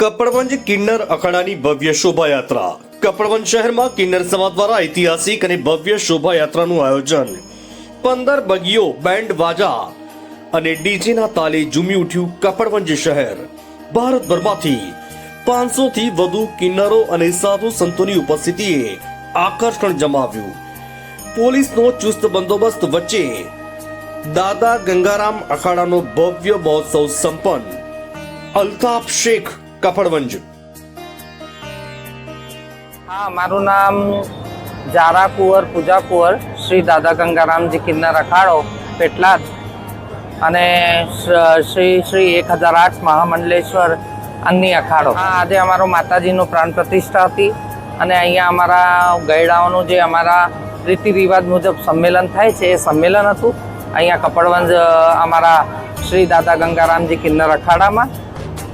કપડવંજ કિન્નર અખાડાની ભવ્ય શોભાયાત્રા કપડવંજ શહેરમાં કિન્નર સમાજ દ્વારા ઐતિહાસિક અને ભવ્ય શોભાયાત્રાનું આયોજન 15 બગીઓ બેન્ડ વાજા અને ડીજેના તાલે ઝૂમી ઉઠ્યું કપડવંજ શહેર। ભારતભરમાંથી 500 થી વધુ કિન્નરો અને સાધુ સંતોની ઉપસ્થિતિએ આકર્ષણ જમાવ્યું। પોલીસનો ચુસ્ત બંદોબસ્ત વચ્ચે દાદા ગંગારામ અખાડાનો ભવ્ય મહોત્સવ સંપન્ન। અલ્તાફ શેખ કપડવંજ। हाँ, मारू नाम जारा कुंवर पूजा कुंवर श्री दादा गंगारामजी किन्नर अखाड़ो पेटलाद અને શ્રી શ્રી 1008 મહામંડલેશ્વર અગ્નિ અખાડો। આજે અમારો માતાજીનો પ્રાણ પ્રતિષ્ઠા હતી અને અહીંયા અમારા ગયડાઓનું જે અમારા રીતિ રિવાજ મુજબ સંમેલન થાય છે એ સંમેલન હતું અહીંયા કપડવંજ અમારા શ્રી દાદા ગંગારામજી કિન્નર અખાડામાં।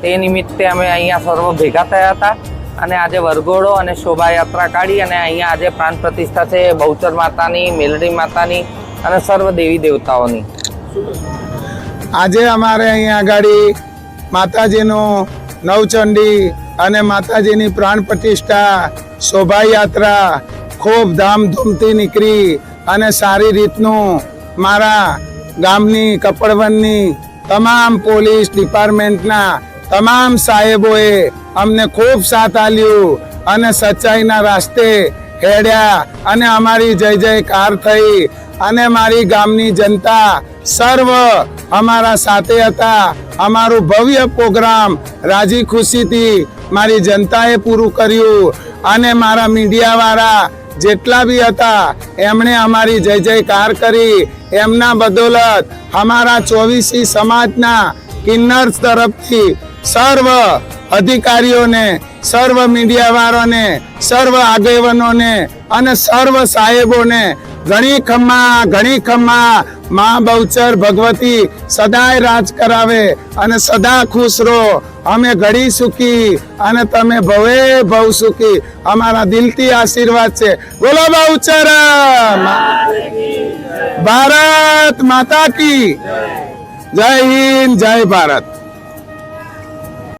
તે નિમિત્તે અમે અહીંયા સર્વ ભેગા થયા હતા અને આજે વરઘોડો અને શોભાયાત્રા કાઢી અને અહીંયા આજે પ્રાણ પ્રતિષ્ઠા છે બહુચર માતાની, મેલડી માતાની અને સર્વ દેવી દેવતાઓની। આજે અમારે અહીંયા આગળ માતાજીનું નવચંડી અને માતાજીની પ્રાણ પ્રતિષ્ઠા શોભાયાત્રા ખૂબ ધામધૂમથી નીકળી અને સારી રીતનું મારા ગામની કપડવંજની તમામ પોલીસ ડિપાર્ટમેન્ટના તમામ સાહેબોએ અમને ખૂબ સાથ આપ્યું અને સચ્ચાઈના રાસ્તે હેડ્યા અને અમારી જય જયકાર થઈ અને મારી ગામની જનતા સર્વ અમારા સાથે હતા। અમારું ભવ્ય પ્રોગ્રામ રાજી ખુશીથી મારી જનતાએ પૂરું કર્યું અને મારા મીડિયાવાળા જેટલા બી હતા એમણે અમારી જય જયકાર કરી। એમના બદોલત અમારા 24 સમાજના કિન્નર તરફથી સર્વ અધિકારીઓને, સર્વ મીડિયાવાળાને, સર્વ આગેવાનોને અને સર્વ સાહેબોને ઘણી ખમ્મા મા બહુચર ભગવતી સદાય રાજ કરાવે અને સદા ખુશ રહો। અમે ઘડી સુખી અને તમે ભવે ભવ સુખી। અમારા દિલથી આશીર્વાદ છે। બોલો બહુચર ભારત માતા કી જય હિન્દ, જય ભારત।